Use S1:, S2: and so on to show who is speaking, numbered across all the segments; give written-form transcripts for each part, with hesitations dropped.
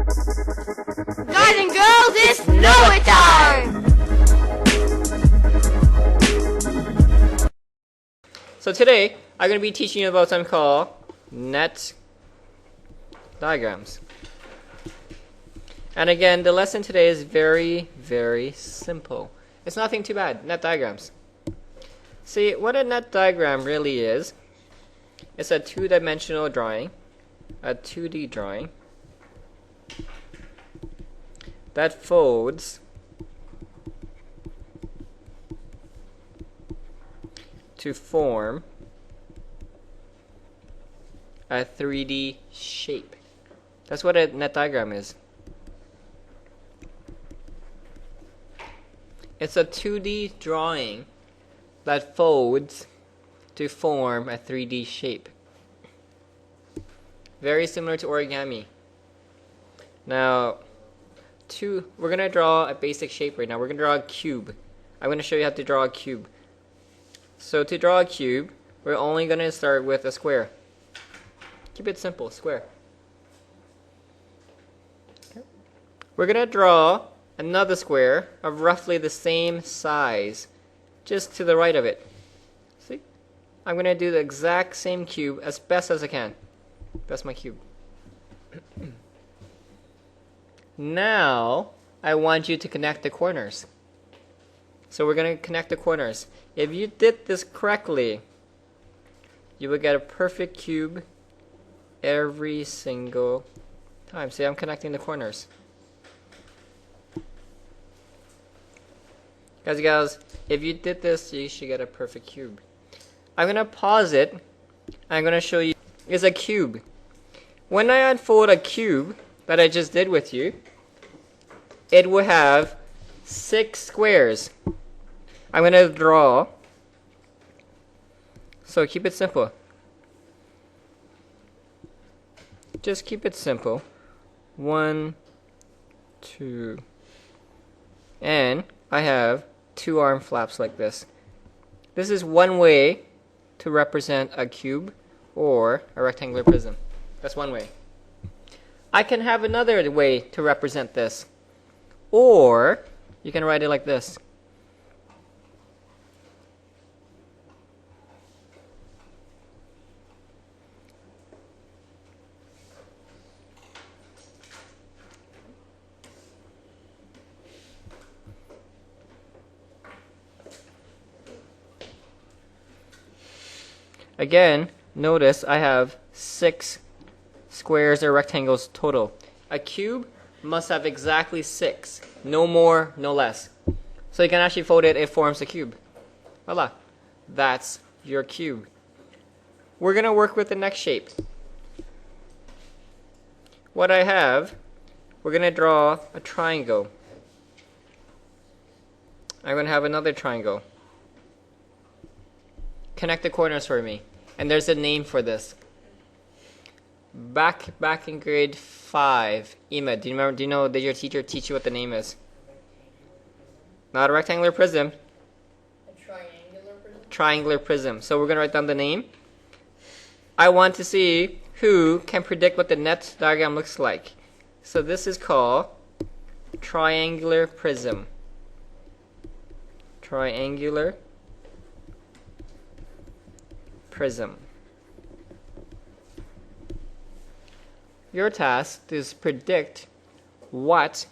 S1: Guys and girls, it's Know It Time!
S2: So today, I'm going to be teaching you about something called net diagrams. And again, the lesson today is very, very simple. It's nothing too bad, net diagrams. See, what a net diagram really is, it's a two-dimensional drawing, a 2D drawing, that folds to form a 3D shape. That's what a net diagram is. It's a 2D drawing that folds to form a 3D shape. Very similar to origami. Now, we're going to draw a basic shape right now. We're going to draw a cube. I'm going to show you how to draw a cube. So to draw a cube, we're only going to start with a square. Keep it simple, square. Okay. We're going to draw another square of roughly the same size, just to the right of it. See? I'm going to do the exact same cube as best as I can. That's my cube. Now, I want you to connect the corners. So we're going to connect the corners. If you did this correctly, you would get a perfect cube every single time. See, I'm connecting the corners. Guys, if you did this, you should get a perfect cube. I'm going to pause it. I'm going to show you. It's a cube. When I unfold a cube that I just did with you, it will have 6 squares. I'm going to draw. So keep it simple. Just keep it simple. 1, 2, and I have 2 arm flaps like this. This is one way to represent a cube or a rectangular prism. That's one way. I can have another way to represent this. Or you can write it like this. Again, notice I have 6 squares or rectangles total. A cube must have exactly 6. No more, no less. So you can actually fold it, it forms a cube. Voila. That's your cube. We're going to work with the next shape. What I have, we're going to draw a triangle. I'm going to have another triangle. Connect the corners for me. And there's a name for this. Back in grade 5, Ima, do you know, did your teacher teach you what the name is? Not a rectangular prism.
S1: A triangular prism?
S2: Triangular prism. So we're going to write down the name. I want to see who can predict what the net diagram looks like. So this is called triangular prism. Triangular prism. Your task is predict what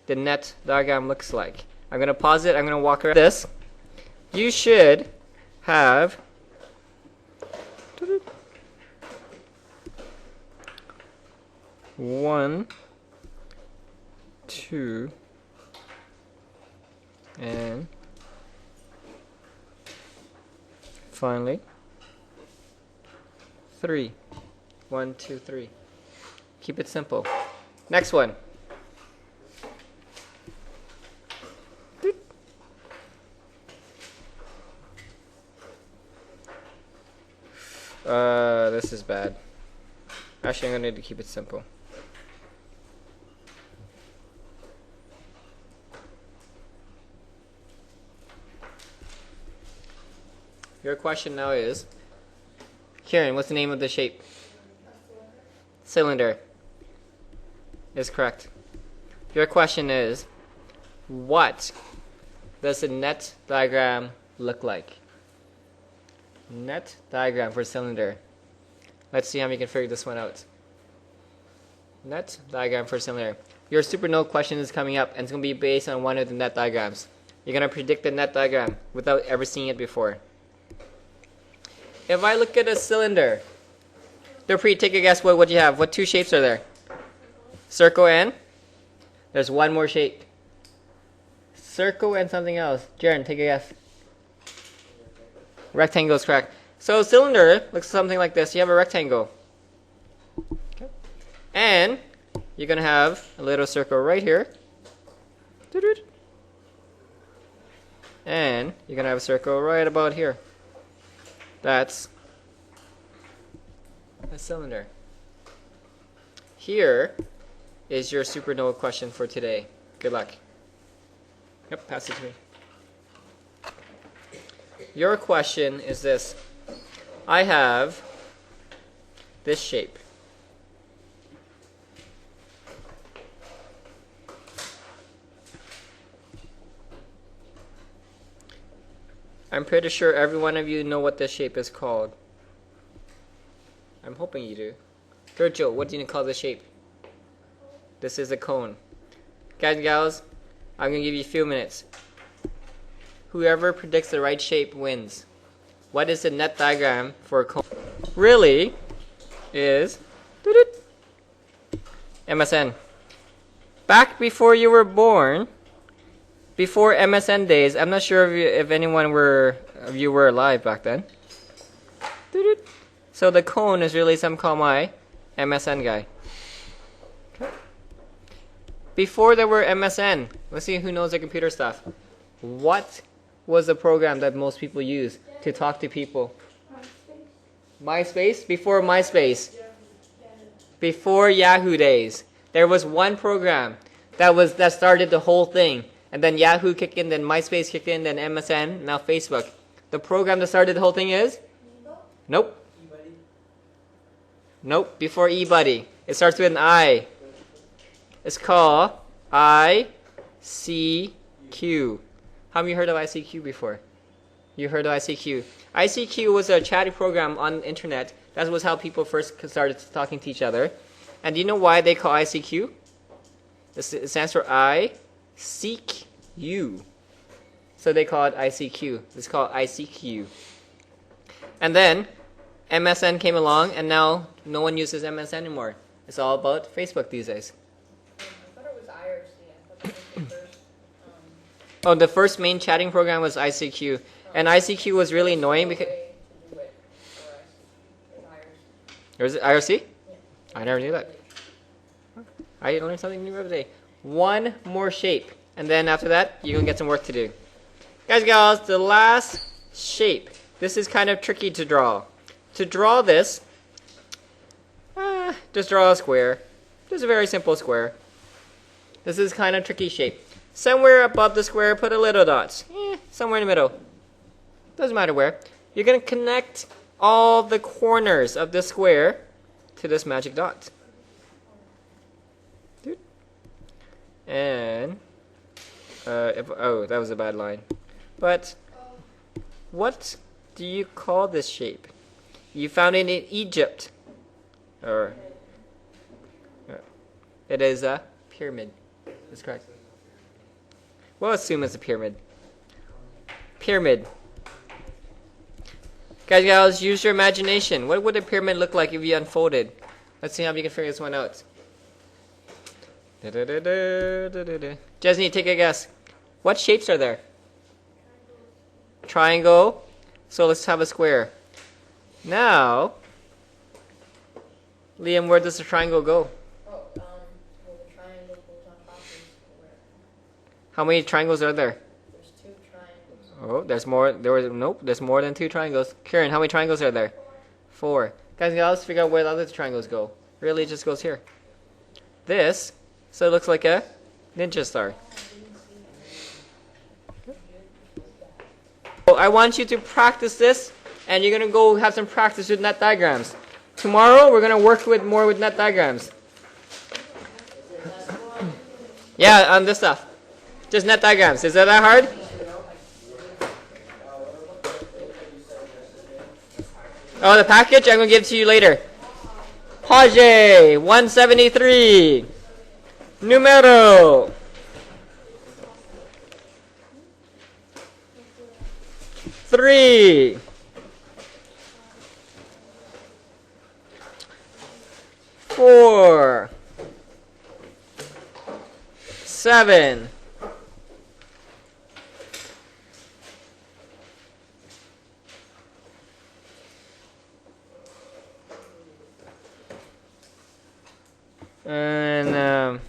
S2: the net diagram looks like. I'm going to pause it. I'm going to walk around this. You should have one, 2, and finally 3. 1, 2, 3. Keep it simple. Next one. This is bad. Actually, I'm going to need to keep it simple. Your question now is, Kieran, what's the name of the shape? Cylinder. is correct. Your question is, what does a net diagram look like? Net diagram for cylinder. Let's see how we can figure this one out. Net diagram for cylinder. Your super note question is coming up, and it's going to be based on one of the net diagrams. You're going to predict the net diagram without ever seeing it before. If I look at a cylinder, Durpreet, take a guess. What do you have? What two shapes are there? Circle and? There's one more shape. Circle and something else. Jaren, take a guess. Rectangle is correct. So cylinder looks something like this. You have a rectangle. Okay. And you're going to have a little circle right here. And you're going to have a circle right about here. That's a cylinder. Here is your supernova question for today. Good luck. Yep, pass it to me. Your question is this. I have this shape. I'm pretty sure every one of you know what this shape is called. I'm hoping you do. Joe, what do you call this shape? This is a cone. Guys and gals, I'm going to give you a few minutes. Whoever predicts the right shape wins. What is the net diagram for a cone? Really is MSN. Back before you were born, before MSN days, I'm not sure if anyone of you were alive back then. So the cone is really some call my MSN guy. Okay. Before there were MSN, let's see who knows the computer stuff. What was the program that most people use to talk to people? MySpace? Before MySpace. Before Yahoo days. There was one program that started the whole thing. And then Yahoo kicked in, then MySpace kicked in, then MSN, now Facebook. The program that started the whole thing is? Nope. Nope, before eBuddy. It starts with an I. It's called ICQ. How many heard of ICQ before? You heard of ICQ. ICQ was a chatting program on the internet. That was how people first started talking to each other. And do you know why they call ICQ? It stands for I seek you. So they call it ICQ. It's called ICQ. And then MSN came along, and now no one uses MSN anymore. It's all about Facebook these days.
S1: I thought it was IRC. I thought that was the first.
S2: Oh, the first main chatting program was ICQ. And ICQ was really annoying because... Or is it IRC? Yeah. I never knew that. I learned something new every day. One more shape. And then after that, you're going to get some work to do. Guys and gals, the last shape. This is kind of tricky to draw. To draw this, just draw a square. Just a very simple square. This is kind of tricky shape. Somewhere above the square, put a little dot. Somewhere in the middle. Doesn't matter where. You're going to connect all the corners of the square to this magic dot. And, oh, that was a bad line. But, what do you call this shape? You found it in Egypt. Or, it is a pyramid. That's correct. We'll assume it's a pyramid. Pyramid. Guys and gals, use your imagination. What would a pyramid look like if you unfolded? Let's see how we can figure this one out. Jesney, take a guess. What shapes are there? Triangle. So let's have a square. Now, Liam, where does the triangle go?
S1: Well, the triangle goes on top of the square.
S2: How many triangles are there?
S1: There's 2 triangles.
S2: Oh, there's more. Nope, there's more than 2 triangles. Karen, how many triangles are there? 4. Guys, let's figure out where the other triangles go. Really, it just goes here. This, so it looks like a ninja star. So I want you to practice this, and you're going to go have some practice with net diagrams. Tomorrow, we're going to work more with net diagrams. Yeah, on this stuff. Just net diagrams. Is that hard? Oh, the package? I'm going to give it to you later. Page 173. Numero 3. 4. 7. 'And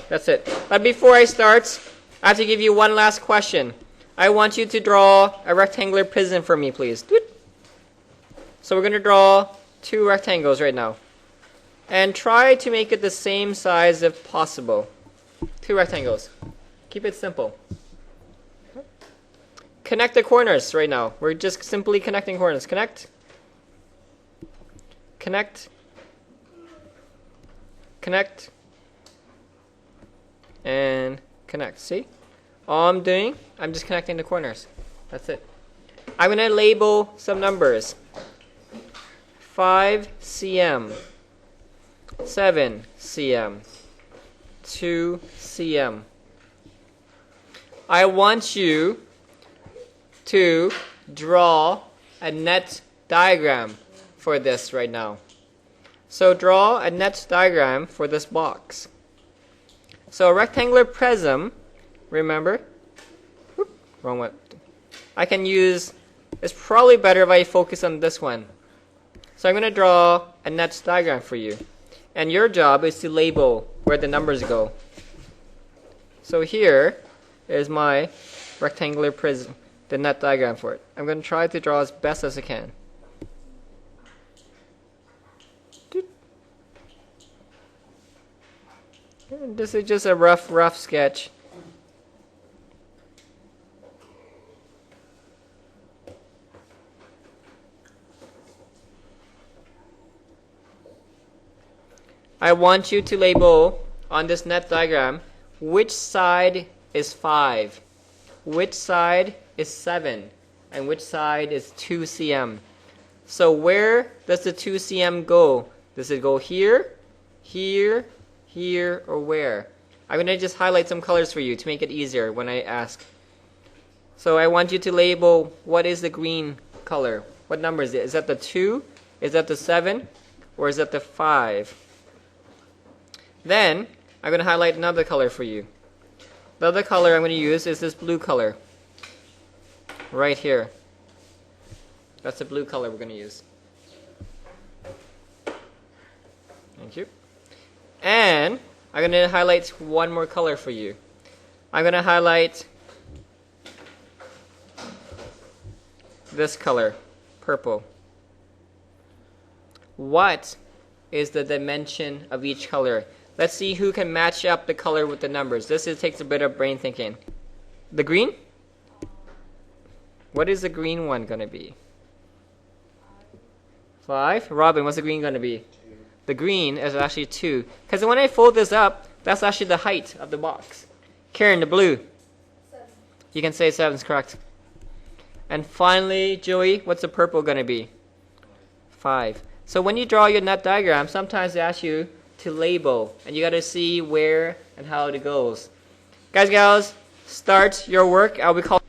S2: that's it. But before I start, I have to give you one last question. I want you to draw a rectangular prism for me, please. So we're going to draw 2 rectangles right now. And try to make it the same size if possible. 2 rectangles. Keep it simple. Connect the corners right now. We're just simply connecting corners. Connect. Connect. Connect. And connect. See? All I'm doing, I'm just connecting the corners. That's it. I'm going to label some numbers. 5 cm. 7 cm. 2 cm. I want you to draw a net diagram for this right now. So draw a net diagram for this box. So a rectangular prism, remember? Whoop, wrong one. I can use, it's probably better if I focus on this one. So I'm going to draw a net diagram for you. And your job is to label where the numbers go. So here is my rectangular prism, the net diagram for it. I'm going to try to draw as best as I can. And this is just a rough sketch. I want you to label on this net diagram which side is 5, which side is 7, and which side is 2 cm. So where does the 2 cm go? Does it go here, here, here, or where? I'm going to just highlight some colors for you to make it easier when I ask. So I want you to label what is the green color. What number is it? Is that the 2? Is that the 7? Or is that the 5? Then I'm going to highlight another color for you. The other color I'm going to use is this blue color. Right here. That's the blue color we're going to use. Thank you. And I'm going to highlight one more color for you. I'm going to highlight this color, purple. What is the dimension of each color? Let's see who can match up the color with the numbers. This takes a bit of brain thinking. The green? What is the green one going to be? 5. Robin, what's the green going to be? 2. The green is actually 2. Because when I fold this up, that's actually the height of the box. Karen, the blue?
S1: 7.
S2: You can say 7 is correct. And finally, Joey, what's the purple going to be? 5. So when you draw your net diagram, sometimes they ask you to label, and you got to see where and how it goes. Guys, gals, start your work. I'll be calling